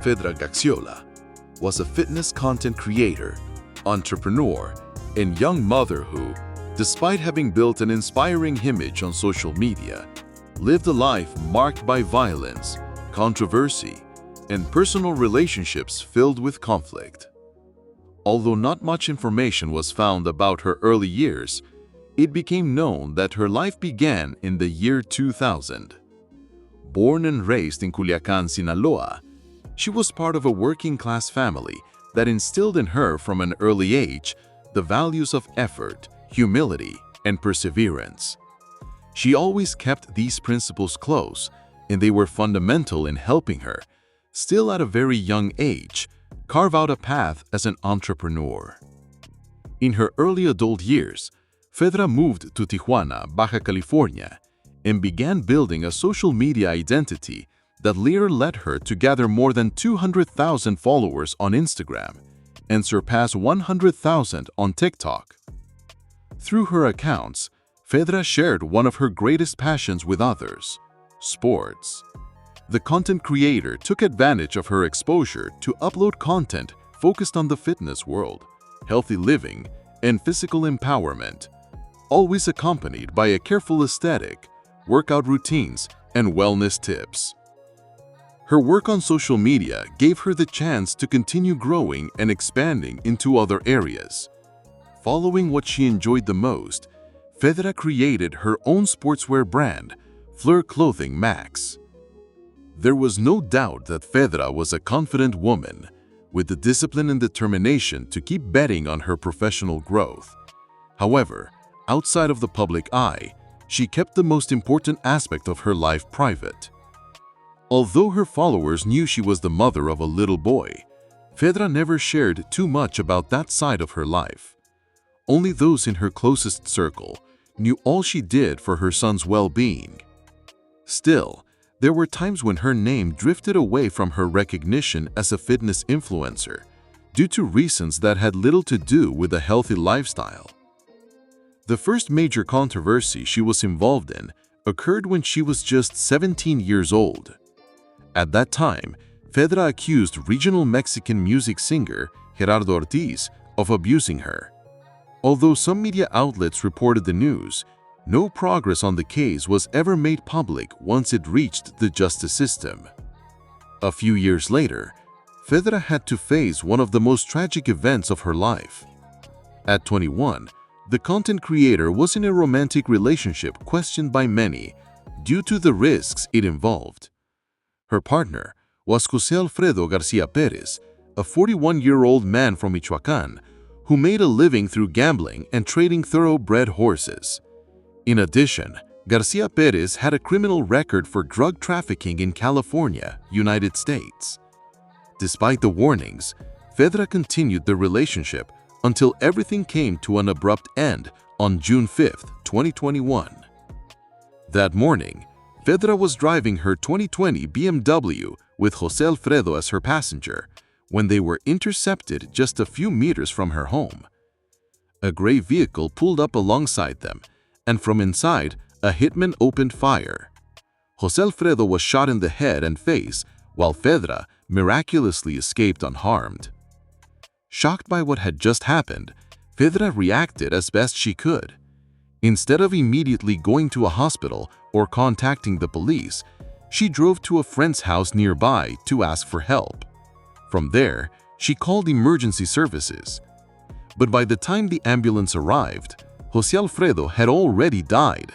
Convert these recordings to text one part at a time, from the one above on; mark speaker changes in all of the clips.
Speaker 1: Fedra Gaxiola was a fitness content creator, entrepreneur, and young mother who, despite having built an inspiring image on social media, lived a life marked by violence, controversy, and personal relationships filled with conflict. Although not much information was found about her early years, it became known that her life began in the year 2000. Born and raised in Culiacán, Sinaloa, she was part of a working-class family that instilled in her from an early age the values of effort, humility, and perseverance. She always kept these principles close, and they were fundamental in helping her, still at a very young age, carve out a path as an entrepreneur. In her early adult years, Fedra moved to Tijuana, Baja California, and began building a social media identity that later led her to gather more than 200,000 followers on Instagram and surpass 100,000 on TikTok. Through her accounts, Fedra shared one of her greatest passions with others: sports. The content creator took advantage of her exposure to upload content focused on the fitness world, healthy living, and physical empowerment, always accompanied by a careful aesthetic, workout routines, and wellness tips. Her work on social media gave her the chance to continue growing and expanding into other areas. Following what she enjoyed the most, Fedra created her own sportswear brand, Fleur Clothing Max. There was no doubt that Fedra was a confident woman, with the discipline and determination to keep betting on her professional growth. However, outside of the public eye, she kept the most important aspect of her life private. Although her followers knew she was the mother of a little boy, Fedra never shared too much about that side of her life. Only those in her closest circle knew all she did for her son's well-being. Still, there were times when her name drifted away from her recognition as a fitness influencer due to reasons that had little to do with a healthy lifestyle. The first major controversy she was involved in occurred when she was just 17 years old. At that time, Fedra accused regional Mexican music singer Gerardo Ortiz of abusing her. Although some media outlets reported the news, no progress on the case was ever made public once it reached the justice system. A few years later, Fedra had to face one of the most tragic events of her life. At 21, the content creator was in a romantic relationship questioned by many due to the risks it involved. Her partner was José Alfredo García Pérez, a 41-year-old man from Michoacán who made a living through gambling and trading thoroughbred horses. In addition, García Pérez had a criminal record for drug trafficking in California, United States. Despite the warnings, Fedra continued the relationship until everything came to an abrupt end on June 5, 2021. That morning, Fedra was driving her 2020 BMW with José Alfredo as her passenger when they were intercepted just a few meters from her home. A gray vehicle pulled up alongside them, and from inside, a hitman opened fire. José Alfredo was shot in the head and face, while Fedra miraculously escaped unharmed. Shocked by what had just happened, Fedra reacted as best she could. Instead of immediately going to a hospital or contacting the police, she drove to a friend's house nearby to ask for help. From there, she called emergency services. But by the time the ambulance arrived, José Alfredo had already died.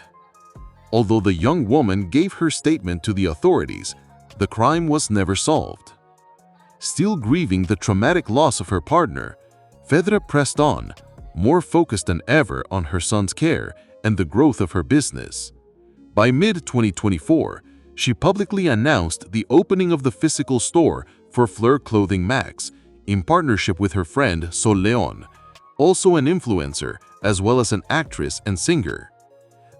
Speaker 1: Although the young woman gave her statement to the authorities, the crime was never solved. Still grieving the traumatic loss of her partner, Fedra pressed on, more focused than ever on her son's care and the growth of her business. By mid-2024, she publicly announced the opening of the physical store for Fleur Clothing Max in partnership with her friend Sol Leon, also an influencer as well as an actress and singer.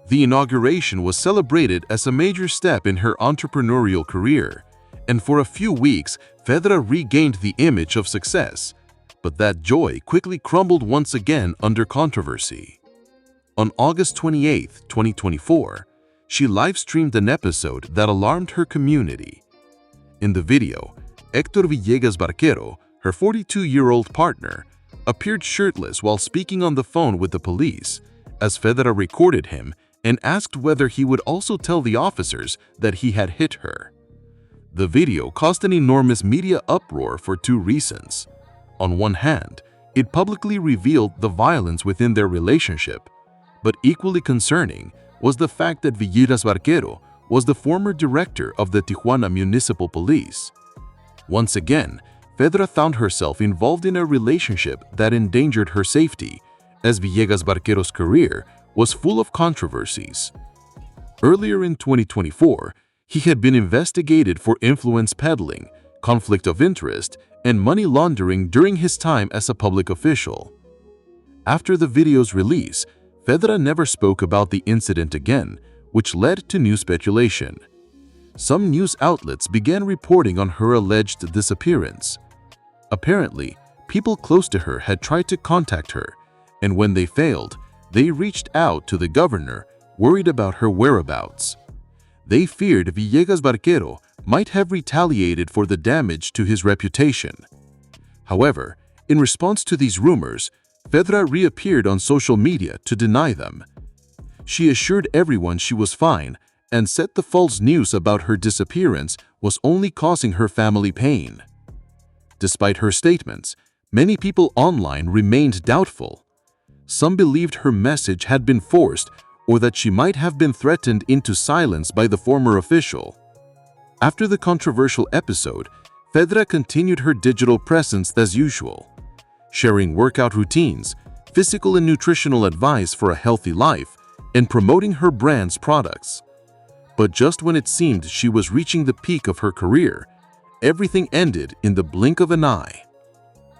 Speaker 1: The inauguration was celebrated as a major step in her entrepreneurial career, and for a few weeks, Fedra regained the image of success. But that joy quickly crumbled once again under controversy. On August 28, 2024, she live-streamed an episode that alarmed her community. In the video, Héctor Villegas Barquero, her 42-year-old partner, appeared shirtless while speaking on the phone with the police, as Fedra recorded him and asked whether he would also tell the officers that he had hit her. The video caused an enormous media uproar for two reasons. On one hand, it publicly revealed the violence within their relationship, but equally concerning was the fact that Villegas Barquero was the former director of the Tijuana Municipal Police. Once again, Fedra found herself involved in a relationship that endangered her safety, as Villegas Barquero's career was full of controversies. Earlier in 2024, he had been investigated for influence peddling, conflict of interest, and money laundering during his time as a public official. After the video's release, Fedra never spoke about the incident again, which led to new speculation. Some news outlets began reporting on her alleged disappearance. Apparently, people close to her had tried to contact her, and when they failed, they reached out to the governor, worried about her whereabouts. They feared Villegas Barquero might have retaliated for the damage to his reputation. However, in response to these rumors, Fedra reappeared on social media to deny them. She assured everyone she was fine and said the false news about her disappearance was only causing her family pain. Despite her statements, many people online remained doubtful. Some believed her message had been forced or that she might have been threatened into silence by the former official. After the controversial episode, Fedra continued her digital presence as usual, sharing workout routines, physical and nutritional advice for a healthy life, and promoting her brand's products. But just when it seemed she was reaching the peak of her career, everything ended in the blink of an eye.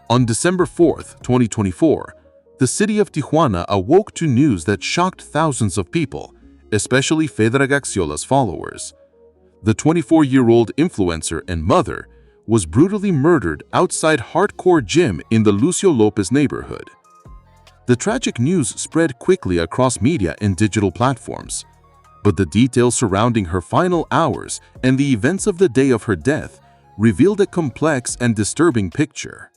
Speaker 1: On December 4, 2024, the city of Tijuana awoke to news that shocked thousands of people, especially Fedra Gaxiola's followers. The 24-year-old influencer and mother was brutally murdered outside hardcore gym in the Lucio Lopez neighborhood. The tragic news spread quickly across media and digital platforms, but the details surrounding her final hours and the events of the day of her death revealed a complex and disturbing picture.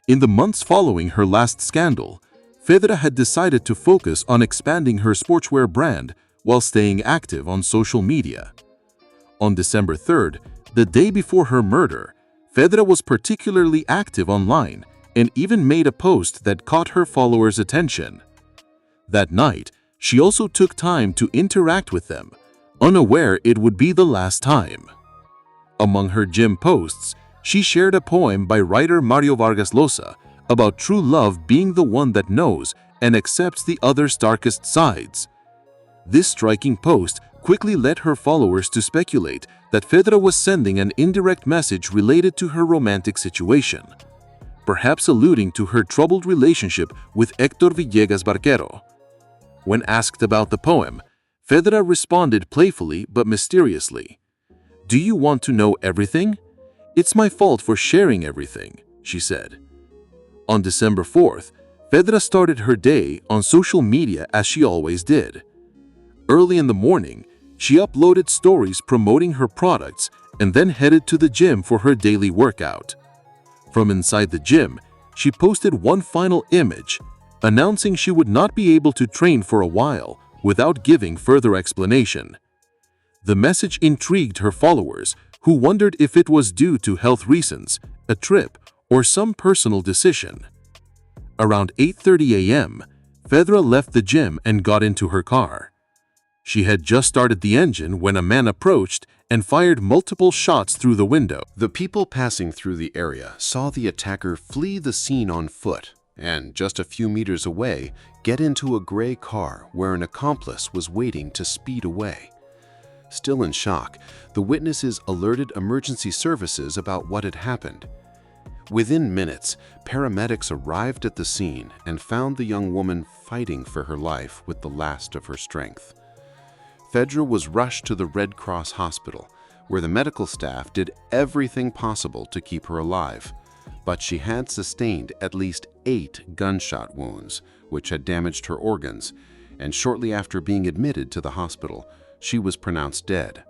Speaker 1: In the months following her last scandal, Fedra had decided to focus on expanding her sportswear brand while staying active on social media. On December 3rd, the day before her murder, Fedra was particularly active online and even made a post that caught her followers' attention. That night, she also took time to interact with them, unaware it would be the last time. Among her gym posts, she shared a poem by writer Mario Vargas Llosa about true love being the one that knows and accepts the other's darkest sides. This striking post quickly led her followers to speculate that Fedra was sending an indirect message related to her romantic situation, perhaps alluding to her troubled relationship with Héctor Villegas Barquero. When asked about the poem, Fedra responded playfully but mysteriously, "Do you want to know everything? It's my fault for sharing everything," she said. On December 4th, Fedra started her day on social media as she always did. Early in the morning, she uploaded stories promoting her products and then headed to the gym for her daily workout. From inside the gym, she posted one final image, announcing she would not be able to train for a while without giving further explanation. The message intrigued her followers, who wondered if it was due to health reasons, a trip, or some personal decision. Around 8:30 a.m., Fedra left the gym and got into her car. She had just started the engine when a man approached and fired multiple shots through the window.
Speaker 2: The people passing through the area saw the attacker flee the scene on foot and, just a few meters away, get into a gray car where an accomplice was waiting to speed away. Still in shock, the witnesses alerted emergency services about what had happened. Within minutes, paramedics arrived at the scene and found the young woman fighting for her life with the last of her strength. Fedra was rushed to the Red Cross hospital, where the medical staff did everything possible to keep her alive, but she had sustained at least 8 gunshot wounds, which had damaged her organs, and shortly after being admitted to the hospital, she was pronounced dead.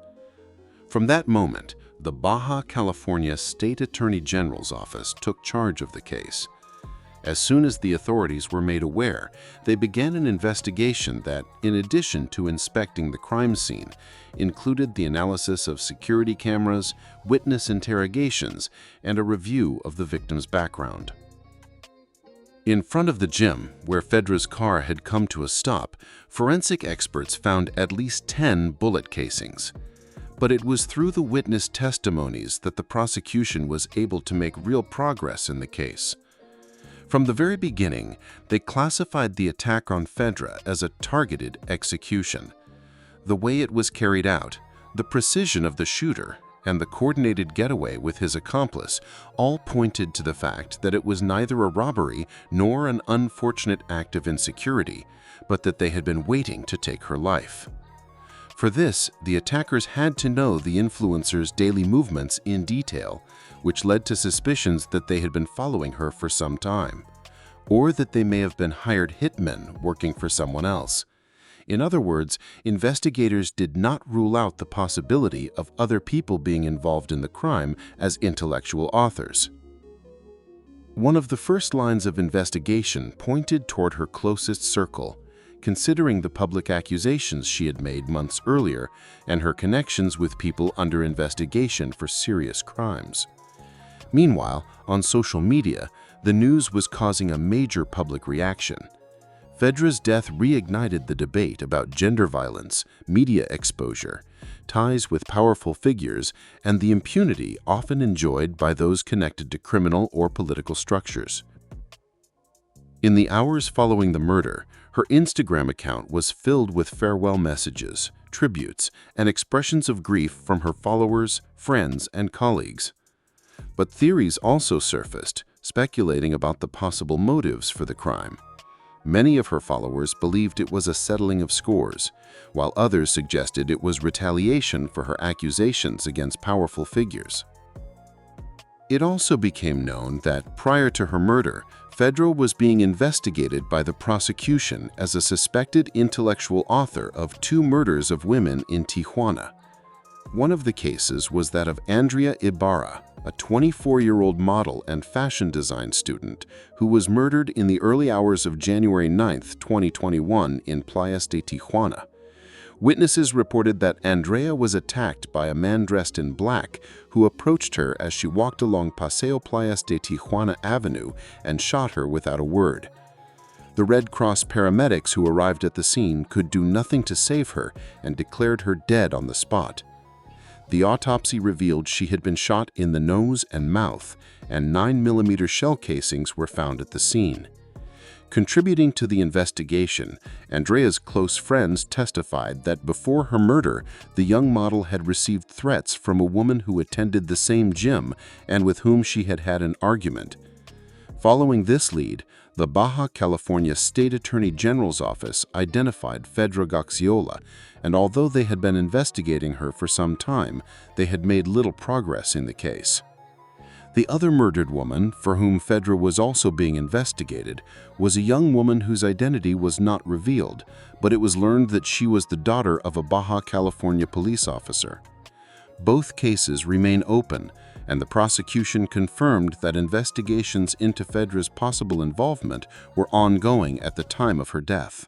Speaker 2: From that moment, the Baja California State Attorney General's office took charge of the case. As soon as the authorities were made aware, they began an investigation that, in addition to inspecting the crime scene, included the analysis of security cameras, witness interrogations, and a review of the victim's background. In front of the gym, where Fedra's car had come to a stop, forensic experts found at least 10 bullet casings. But it was through the witness testimonies that the prosecution was able to make real progress in the case. From the very beginning, they classified the attack on Fedra as a targeted execution. The way it was carried out, the precision of the shooter, and the coordinated getaway with his accomplice all pointed to the fact that it was neither a robbery nor an unfortunate act of insecurity, but that they had been waiting to take her life. For this, the attackers had to know the influencer's daily movements in detail, which led to suspicions that they had been following her for some time, or that they may have been hired hitmen working for someone else. In other words, investigators did not rule out the possibility of other people being involved in the crime as intellectual authors. One of the first lines of investigation pointed toward her closest circle, considering the public accusations she had made months earlier and her connections with people under investigation for serious crimes. Meanwhile, on social media, the news was causing a major public reaction. Fedra's death reignited the debate about gender violence, media exposure, ties with powerful figures, and the impunity often enjoyed by those connected to criminal or political structures. In the hours following the murder, her Instagram account was filled with farewell messages, tributes, and expressions of grief from her followers, friends, and colleagues. But theories also surfaced, speculating about the possible motives for the crime. Many of her followers believed it was a settling of scores, while others suggested it was retaliation for her accusations against powerful figures. It also became known that, prior to her murder, Fedra was being investigated by the prosecution as a suspected intellectual author of 2 murders of women in Tijuana. One of the cases was that of Andrea Ibarra, a 24-year-old model and fashion design student who was murdered in the early hours of January 9, 2021 in Playas de Tijuana. Witnesses reported that Andrea was attacked by a man dressed in black who approached her as she walked along Paseo Playas de Tijuana Avenue and shot her without a word. The Red Cross paramedics who arrived at the scene could do nothing to save her and declared her dead on the spot. The autopsy revealed she had been shot in the nose and mouth, and 9mm shell casings were found at the scene. Contributing to the investigation, Andrea's close friends testified that before her murder, the young model had received threats from a woman who attended the same gym and with whom she had had an argument. Following this lead, the Baja California State Attorney General's office identified Fedra Gaxiola, and although they had been investigating her for some time, they had made little progress in the case. The other murdered woman, for whom Fedra was also being investigated, was a young woman whose identity was not revealed, but it was learned that she was the daughter of a Baja California police officer. Both cases remain open, and the prosecution confirmed that investigations into Fedra's possible involvement were ongoing at the time of her death.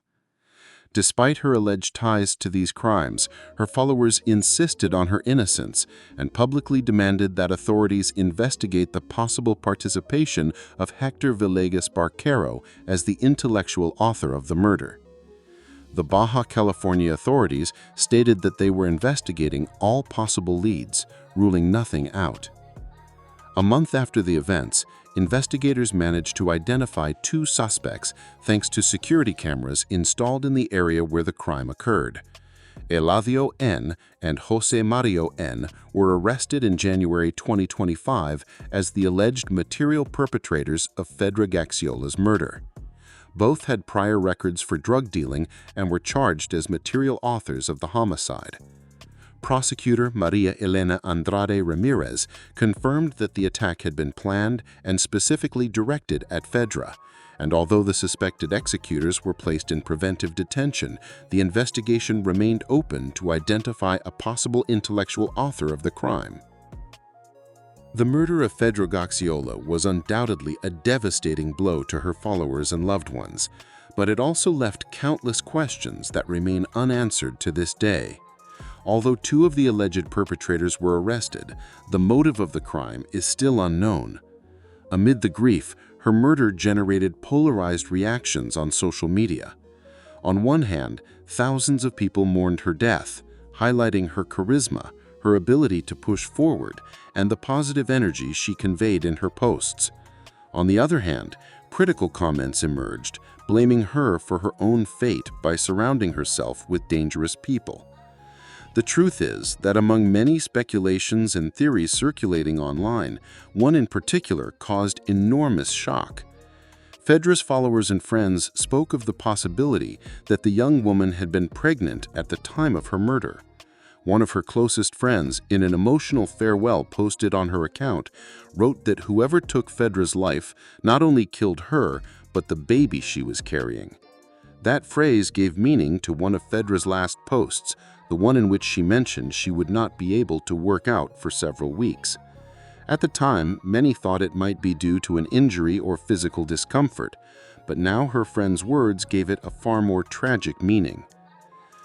Speaker 2: Despite her alleged ties to these crimes, her followers insisted on her innocence and publicly demanded that authorities investigate the possible participation of Hector Villegas Barquero as the intellectual author of the murder. The Baja California authorities stated that they were investigating all possible leads, ruling nothing out. A month after the events, investigators managed to identify 2 suspects thanks to security cameras installed in the area where the crime occurred. Eladio N. and Jose Mario N. were arrested in January 2025 as the alleged material perpetrators of Fedra Gaxiola's murder. Both had prior records for drug dealing and were charged as material authors of the homicide. Prosecutor Maria Elena Andrade Ramirez confirmed that the attack had been planned and specifically directed at Fedra, and although the suspected executors were placed in preventive detention, the investigation remained open to identify a possible intellectual author of the crime. The murder of Fedra Gaxiola was undoubtedly a devastating blow to her followers and loved ones, but it also left countless questions that remain unanswered to this day. Although 2 of the alleged perpetrators were arrested, the motive of the crime is still unknown. Amid the grief, her murder generated polarized reactions on social media. On one hand, thousands of people mourned her death, highlighting her charisma, her ability to push forward, and the positive energy she conveyed in her posts. On the other hand, critical comments emerged, blaming her for her own fate by surrounding herself with dangerous people. The truth is that among many speculations and theories circulating online, one in particular caused enormous shock. Fedra's followers and friends spoke of the possibility that the young woman had been pregnant at the time of her murder. One of her closest friends, in an emotional farewell posted on her account, wrote that whoever took Fedra's life not only killed her, but the baby she was carrying. That phrase gave meaning to one of Fedra's last posts, the one in which she mentioned she would not be able to work out for several weeks. At the time, many thought it might be due to an injury or physical discomfort, but now her friend's words gave it a far more tragic meaning.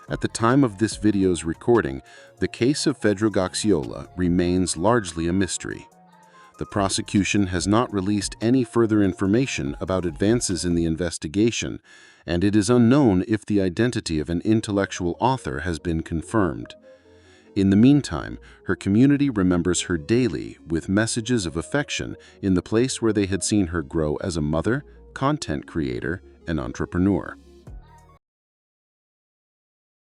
Speaker 2: At the time of this video's recording, the case of Fedra Gaxiola remains largely a mystery. The prosecution has not released any further information about advances in the investigation, and it is unknown if the identity of an intellectual author has been confirmed. In the meantime, her community remembers her daily with messages of affection in the place where they had seen her grow as a mother, content creator, and entrepreneur.